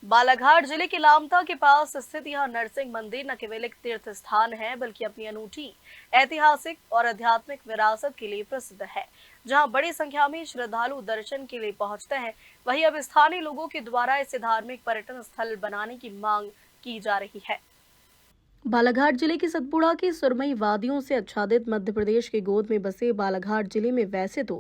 बालाघाट जिले के लामता के पास स्थित यह नरसिंह मंदिर न केवल एक तीर्थ स्थान है बल्कि अपनी अनूठी ऐतिहासिक और आध्यात्मिक विरासत के लिए प्रसिद्ध है। जहां बड़ी संख्या में श्रद्धालु दर्शन के लिए पहुंचते हैं, वहीं अब स्थानीय लोगों के द्वारा इसे धार्मिक पर्यटन स्थल बनाने की मांग की जा रही है। बालाघाट जिले की सतपुड़ा की सुरमई वादियों से आच्छादित मध्य प्रदेश की गोद में बसे बालाघाट जिले में वैसे तो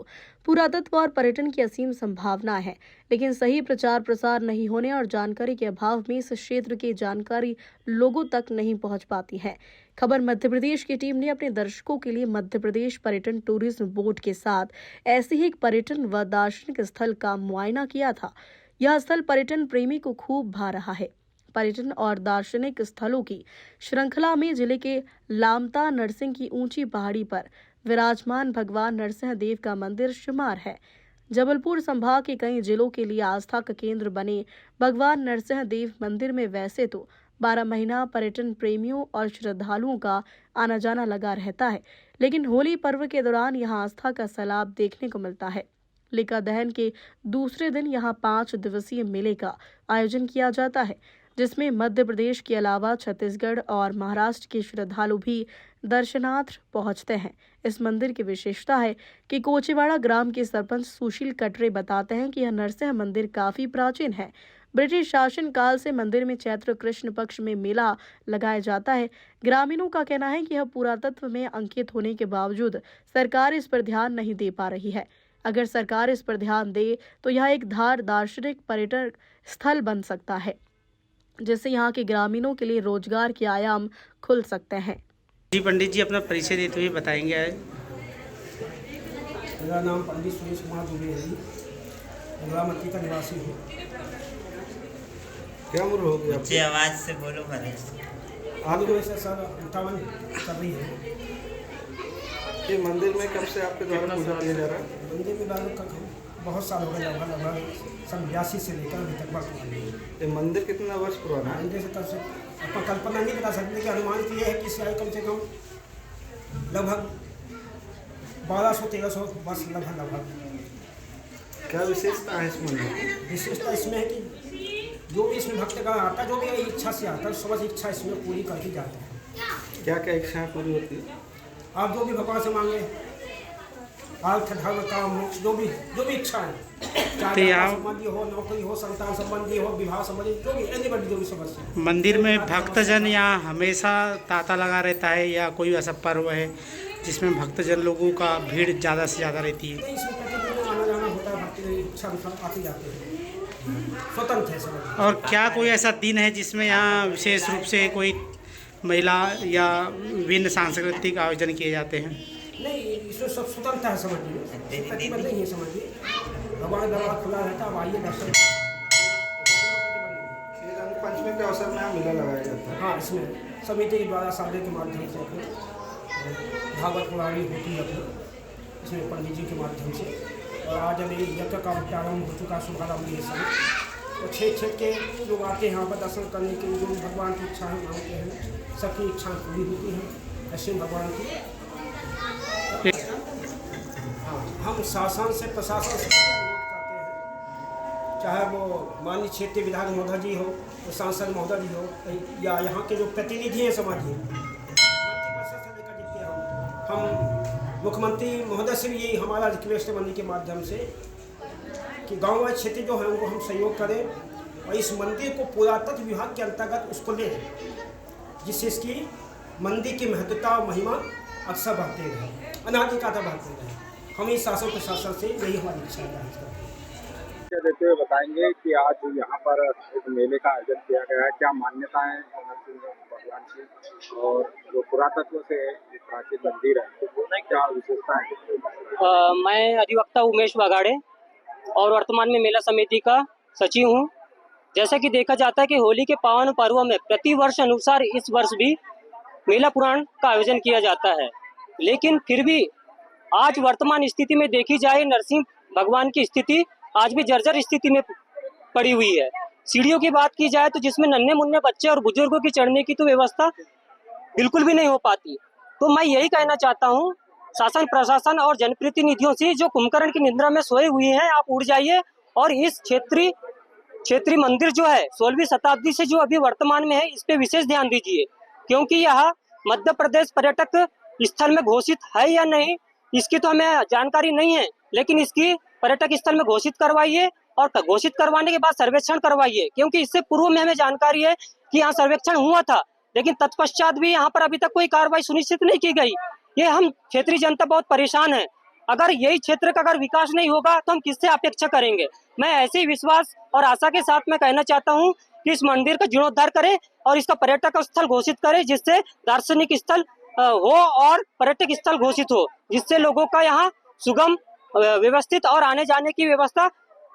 पुरातत्व और पर्यटन की असीम संभावना है, लेकिन सही प्रचार प्रसार नहीं होने और जानकारी के अभाव में इस क्षेत्र की जानकारी लोगों तक नहीं पहुंच पाती है। खबर मध्य प्रदेश की टीम ने अपने दर्शकों के लिए मध्य प्रदेश पर्यटन टूरिज्म बोर्ड के साथ ऐसे ही एक पर्यटन व दार्शनिक स्थल का मुआयना किया था। यह स्थल पर्यटन प्रेमी को खूब भा रहा है। पर्यटन और दार्शनिक स्थलों की श्रृंखला में जिले के लामता नरसिंह की ऊंची पहाड़ी पर विराजमान भगवान नरसिंह देव का मंदिर शुमार है। जबलपुर संभाग के कई जिलों के लिए आस्था का केंद्र बने भगवान नरसिंह देव मंदिर में वैसे तो 12 महीना पर्यटन प्रेमियों और श्रद्धालुओं का आना जाना लगा रहता है, लेकिन होली पर्व के दौरान यहां आस्था का सैलाब देखने को मिलता है। लिका दहन के दूसरे दिन यहां 5 दिवसीय मेले का आयोजन किया जाता है, जिसमें मध्य प्रदेश के अलावा छत्तीसगढ़ और महाराष्ट्र के श्रद्धालु भी दर्शनार्थ पहुंचते हैं। इस मंदिर की विशेषता है कि कोचीवाड़ा ग्राम के सरपंच सुशील कटरे बताते हैं कि यह नरसिंह मंदिर काफी प्राचीन है। ब्रिटिश शासन काल से मंदिर में चैत्र कृष्ण पक्ष में मेला लगाया जाता है। ग्रामीणों का कहना है कि यह पुरातत्व में अंकित होने के बावजूद सरकार इस पर ध्यान नहीं दे पा रही है। अगर सरकार इस पर ध्यान दे तो यह एक दार्शनिक पर्यटन स्थल बन सकता है, जिससे यहाँ के ग्रामीणों के लिए रोजगार के आयाम खुल सकते हैं। जी पंडित जी, अपना परिचय देते हुए बताएंगे। मेरा नाम पंडित सुरेश कुमार दुबे है जी, मथुरामती का निवासी हूँ। क्या उम्र हो गई आपकी? आवाज से बोलो भले। आगे में से सर 58 कर रही है। ये मंदिर में कब से आपके द्वारा पूजा किया जा रहा है? मंदिर में लगभग बहुत साल हो गए, लगभग सन 82 से लेकर अभी तक वर्तमान में। ये मंदिर कितना वर्ष पुराना है? मंदिर से तब से अपना कल्पना नहीं बता सकते कि अनुमान तो ये है कि इससे कम से कम लगभग 1200-1300 वर्ष लगभग। क्या विशेषता है इस मंदिर की? विशेषता इसमें है कि जो भी इसमें भक्तगण आता है, जो भी इच्छा से आता है, समझ इच्छा इसमें पूरी करके जाते हैं। क्या क्या इच्छाएं पूरी होती है? आप जो भी भगवान से मांगे, अर्थ धर्म काम मोक्ष, जो भी इच्छा है, चाहे संबंधी हो, नौकरी हो, संतान संबंधी हो, विवाह संबंधी, जो भी एनीबॉडी जो भी समस्या। मंदिर में भक्तजन यहाँ हमेशा तांता लगा रहता है या कोई ऐसा पर्व है जिसमें भक्तजन लोगों का भीड़ ज़्यादा से ज़्यादा रहती है? इसमें प्रतिदिन आना जाना होता है, भक्ति इच्छा अनुसार आते जाते हैं, स्वतंत्र है सब। और क्या कोई ऐसा दिन है जिसमें यहाँ विशेष रूप से कोई महिला या विभिन्न सांस्कृतिक आयोजन किए जाते हैं? नहीं, इसमें सब स्वतंत्र है, समझिए, प्रतिबंध नहीं है, समझिए। भगवान दरबार खुला रहता है, अब आइए दर्शन। रंग पंचमी के अवसर में यहाँ मेला लगाया जाता है। हाँ, इसमें समिति के द्वारा साधे के माध्यम से अपने भागवत पुराणी होती है अपनी, इसमें पंडित जी के माध्यम से। और आज अभी यज्ञ का प्रारंभ हो चुका, शुभारंभ ये सब। तो क्षेत्र के लोग आते हैं यहाँ पर दर्शन करने के लिए, जो भगवान की इच्छाएँ मांगते हैं, सबकी इच्छाएँ पूरी होती हैं नरसिंह भगवान की। हाँ, हम शासन से प्रशासन से अनुरोध करते हैं, चाहे वो माननीय क्षेत्रीय विधायक महोदय जी हो, सांसद महोदय जी हो, या यहाँ के जो प्रतिनिधि हैं समाजीय, मंत्रिपरिषद से लेकर जितने हम मुख्यमंत्री महोदय से भी यही हमारा रिक्वेस्ट है मंदिर के माध्यम से कि गाँववासी क्षेत्र जो है उनको हम सहयोग करें और इस मंदिर को पुरातत्व विभाग के अंतर्गत उसको लें, जिससे इसकी मंदिर की महत्वता और महिमा अक्सर बढ़ते रहे, अनाधिकाता बढ़ते रहे। हम इस शासन प्रशासन से यही हमारी इच्छा है। देते हुए बताएंगे कि आज यहाँ पर एक मेले का आयोजन किया गया है। क्या मान्यता है नरसिंह भगवान की और जो पुरातत्व से प्राचीन मंदिर है, क्या विशेषता है? मैं अधिवक्ता उमेश बगाड़े और वर्तमान में मेला समिति का सचिव हूँ। जैसा कि देखा जाता है कि होली के पावन पर्व में प्रति वर्ष अनुसार इस वर्ष भी मेला पुराण का आयोजन किया जाता है, लेकिन फिर भी आज वर्तमान स्थिति में देखी जाए, नरसिंह भगवान की स्थिति आज भी जर्जर स्थिति में पड़ी हुई है। सीढ़ियों की बात की जाए तो जिसमें नन्हे मुन्ने बच्चे और बुजुर्गों की चढ़ने की तो व्यवस्था बिल्कुल भी नहीं हो पाती। तो मैं यही कहना चाहता हूँ शासन प्रशासन और जनप्रतिनिधियों से, जो कुंभकर्ण की निद्रा में सोए हुए हैं, आप उठ जाइए और इस क्षेत्रीय क्षेत्रीय मंदिर जो है 16वीं शताब्दी से जो अभी वर्तमान में है, इस पे विशेष ध्यान दीजिए, क्योंकि यह मध्य प्रदेश पर्यटक स्थल में घोषित है या नहीं इसकी तो हमें जानकारी नहीं है, लेकिन इसकी पर्यटक स्थल में घोषित करवाइए और घोषित करवाने के बाद सर्वेक्षण करवाइए, क्योंकि इससे पूर्व में हमें जानकारी है कि यहाँ सर्वेक्षण हुआ था, लेकिन तत्पश्चात भी यहाँ पर अभी तक कोई कार्रवाई सुनिश्चित नहीं की गई। ये हम क्षेत्रीय जनता बहुत परेशान है। अगर यही क्षेत्र का अगर विकास नहीं होगा तो हम किससे अपेक्षा करेंगे। मैं ऐसे ही विश्वास और आशा के साथ मैं कहना चाहता हूँ कि इस मंदिर का जीर्णोद्धार करें और इसका पर्यटक स्थल घोषित करें, जिससे दार्शनिक स्थल हो और पर्यटक स्थल घोषित हो, जिससे लोगों का यहाँ सुगम, व्यवस्थित और आने जाने की व्यवस्था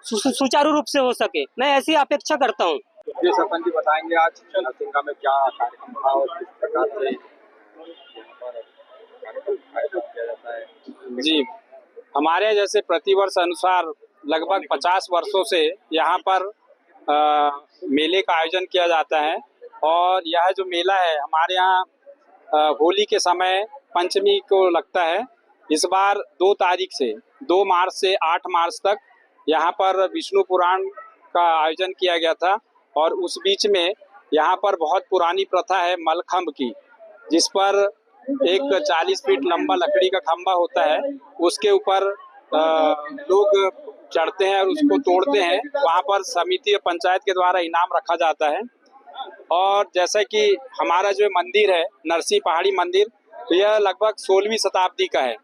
सुचारू रूप से हो सके। मैं ऐसी अपेक्षा करता हूँ। जी सरपंच जी, बताएंगे आज नरसिंगा में क्या कार्यक्रम था और किस प्रकार से यहाँ पर कार्यक्रम आयोजित किया जाता है? जी, हमारे जैसे प्रतिवर्ष अनुसार लगभग 50 वर्षों से यहाँ पर मेले का आयोजन किया जाता है और यह जो मेला है हमारे यहाँ होली के समय पंचमी को लगता है। इस बार 2 तारीख से 2 मार्च से 8 मार्च तक यहाँ पर विष्णु पुराण का आयोजन किया गया था और उस बीच में यहाँ पर बहुत पुरानी प्रथा है मलखम्ब की, जिस पर एक 40 फीट लंबा लकड़ी का खंबा होता है, उसके ऊपर लोग चढ़ते हैं और उसको तोड़ते हैं। वहाँ पर समिति और पंचायत के द्वारा इनाम रखा जाता है। और जैसा कि हमारा जो मंदिर है नरसिंह पहाड़ी मंदिर, तो यह लगभग 16वीं शताब्दी का है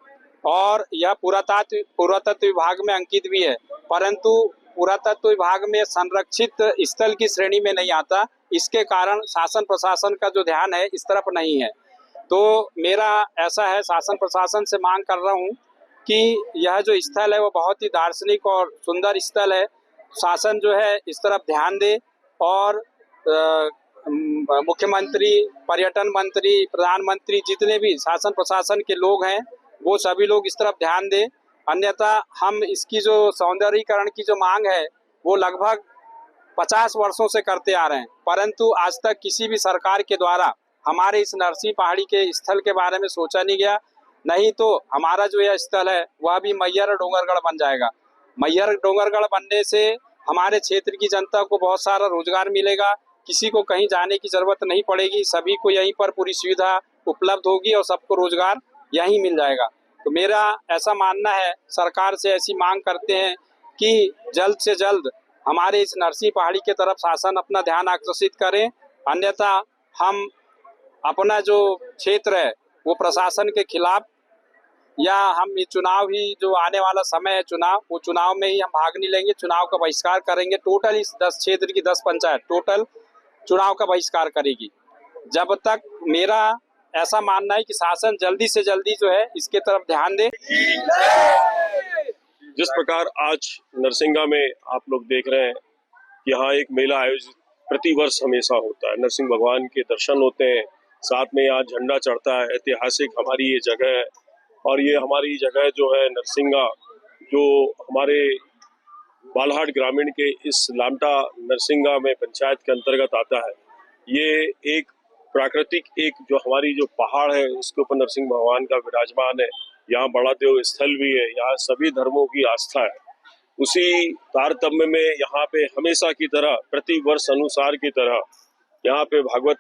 और यह पुरातत्व विभाग में अंकित भी है, परंतु पुरातत्व विभाग में संरक्षित स्थल की श्रेणी में नहीं आता। इसके कारण शासन प्रशासन का जो ध्यान है इस तरफ नहीं है। तो मेरा ऐसा है, शासन प्रशासन से मांग कर रहा हूँ कि यह जो स्थल है वो बहुत ही दार्शनिक और सुंदर स्थल है। शासन जो है इस तरफ ध्यान दे और मुख्यमंत्री, पर्यटन मंत्री, प्रधानमंत्री, जितने भी शासन प्रशासन के लोग हैं वो सभी लोग इस तरफ ध्यान दें। अन्यथा हम इसकी जो सौंदर्यीकरण की जो मांग है वो लगभग 50 वर्षों से करते आ रहे हैं, परंतु आज तक किसी भी सरकार के द्वारा हमारे इस नरसिंह पहाड़ी के स्थल के बारे में सोचा नहीं गया। नहीं तो हमारा जो यह स्थल है वह भी मैहर डोंगरगढ़ बन जाएगा। मैहर डोंगरगढ़ बनने से हमारे क्षेत्र की जनता को बहुत सारा रोजगार मिलेगा, किसी को कहीं जाने की जरूरत नहीं पड़ेगी, सभी को यहीं पर पूरी सुविधा उपलब्ध होगी और सबको रोजगार यहीं मिल जाएगा। तो मेरा ऐसा मानना है, सरकार से ऐसी मांग करते हैं कि जल्द से जल्द हमारे इस नरसिंह पहाड़ी के तरफ शासन अपना ध्यान आकर्षित करें, अन्यथा हम अपना जो क्षेत्र है वो प्रशासन के खिलाफ, या हम ये चुनाव ही जो आने वाला समय है चुनाव, वो चुनाव में ही हम भाग नहीं लेंगे, चुनाव का बहिष्कार करेंगे। टोटल इस 10 क्षेत्र की 10 पंचायत टोटल चुनाव का बहिष्कार करेगी। जब तक मेरा ऐसा मानना है कि शासन जल्दी से जल्दी जो है इसके तरफ ध्यान दे। जिस प्रकार आज नरसिंगा में आप लोग देख रहे हैं, यहाँ एक मेला आयोजित प्रतिवर्ष हमेशा होता है। नरसिंह भगवान के दर्शन होते हैं, साथ में यहाँ झंडा चढ़ता है। ऐतिहासिक हमारी ये जगह है और ये हमारी जगह जो है नरसिंगा, जो हमारे बालाहाट ग्रामीण के इस लामटा नरसिंगा में पंचायत के अंतर्गत आता है। ये एक प्राकृतिक एक जो हमारी जो पहाड़ है उसके ऊपर नरसिंह भगवान का विराजमान है। यहाँ बड़ा देव स्थल भी है, यहाँ सभी धर्मों की आस्था है। उसी तारतम्य में यहाँ पे हमेशा की तरह प्रति वर्ष अनुसार की तरह यहाँ पे भागवत,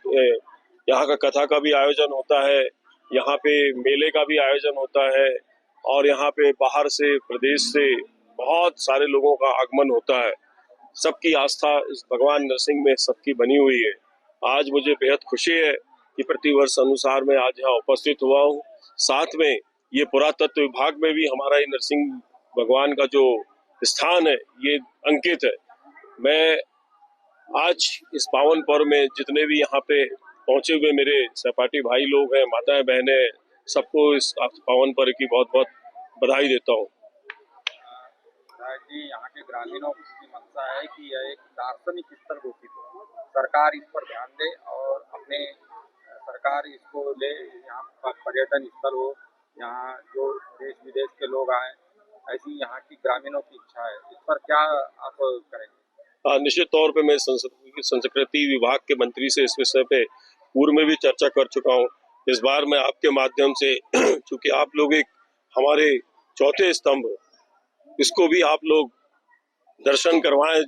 यहाँ का कथा का भी आयोजन होता है, यहाँ पे मेले का भी आयोजन होता है और यहाँ पे बाहर से, प्रदेश से बहुत सारे लोगों का आगमन होता है। सबकी आस्था इस भगवान नरसिंह में सबकी बनी हुई है। आज मुझे बेहद खुशी है कि प्रतिवर्ष अनुसार मैं आज यहाँ उपस्थित हुआ हूँ। साथ में ये पुरातत्व विभाग में भी हमारा ये नरसिंह भगवान का जो स्थान है ये अंकित है। मैं आज इस पावन पर्व में जितने भी यहाँ पे पहुंचे हुए मेरे सहपाठी भाई लोग हैं, माताएं बहनें, सबको इस पावन पर्व की बहुत बहुत बधाई देता हूँ। जी, यहाँ के ग्रामीणों की मंशा है कि यह एक दार्शनिक स्थल घोषित हो, सरकार इस पर ध्यान दे और अपने सरकार इसको ले, यहाँ पर पर्यटन स्थल हो, यहाँ जो देश विदेश के लोग आए, ऐसी यहाँ की ग्रामीणों की इच्छा है। इस पर क्या आप करेंगे? निश्चित तौर पे मैं संस्कृति विभाग के मंत्री से इस विषय पे पूर्व में भी चर्चा कर चुका हूँ। इस बार मैं आपके माध्यम से, चूंकि आप लोग एक हमारे चौथे स्तंभ, इसको भी आप लोग दर्शन करवाएं,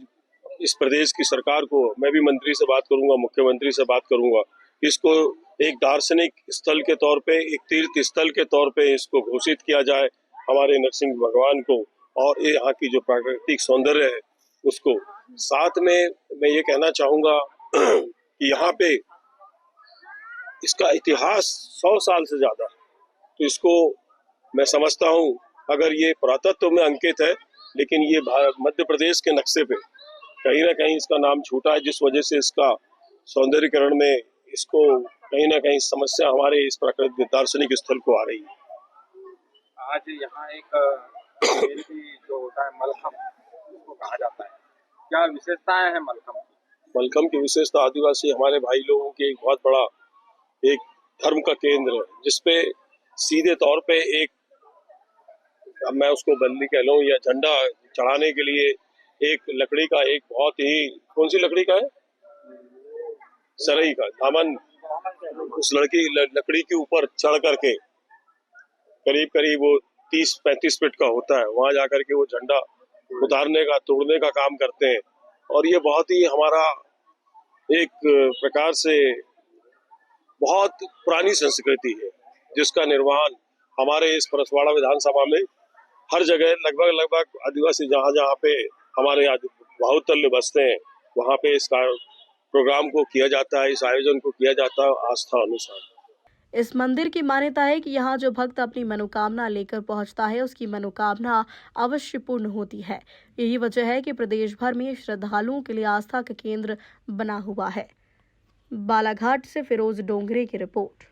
इस प्रदेश की सरकार को, मैं भी मंत्री से बात करूंगा, मुख्यमंत्री से बात करूंगा, इसको एक दार्शनिक स्थल के तौर पे, एक तीर्थ स्थल के तौर पे इसको घोषित किया जाए हमारे नरसिंह भगवान को, और ये यहाँ की जो प्राकृतिक सौंदर्य है उसको। साथ में मैं ये कहना चाहूंगा कि यहाँ पे इसका इतिहास 100 साल से ज्यादा है, तो इसको मैं समझता हूँ अगर ये पुरातत्व में अंकित है, लेकिन ये मध्य प्रदेश के नक्शे पे कहीं ना कहीं इसका नाम छूटा है, जिस वजह से इसका सौंदर्यीकरण में इसको कहीं ना कहीं समस्या हमारे इस प्राकृतिक दार्शनिक स्थल को आ रही है। आज यहाँ एक खेल भी जो होता है मलखम, उसको कहा जाता है, क्या विशेषताएं हैं मलखम की? मलखम की विशेषता आदिवासी हमारे भाई लोगों के एक बहुत बड़ा एक धर्म का केंद्र है, जिसपे सीधे तौर पे एक, अब मैं उसको बल्ली कह लूं या झंडा चढ़ाने के लिए एक लकड़ी का, एक बहुत ही, कौन सी लकड़ी का है, सरई का दामन, उस लकड़ी के ऊपर चढ़ करके करीब करीब वो 30-35 फीट का होता है, वहां जाकर के वो झंडा उतारने का, तोड़ने का काम करते हैं। और ये बहुत ही हमारा एक प्रकार से बहुत पुरानी संस्कृति है, जिसका निर्वहन हमारे इस परसवाड़ा विधानसभा में हर जगह लगभग आदिवासी जहाँ पे हमारे बाहुतल्य बसते हैं, वहाँ पे इस प्रोग्राम को किया जाता है, इस आयोजन को किया जाता है आस्था अनुसार। इस मंदिर की मान्यता है कि यहाँ जो भक्त अपनी मनोकामना लेकर पहुँचता है, उसकी मनोकामना अवश्य पूर्ण होती है। यही वजह है कि प्रदेश भर में श्रद्धालुओं के लिए आस्था का केंद्र बना हुआ है। बालाघाट से फिरोज डोंगरे की रिपोर्ट।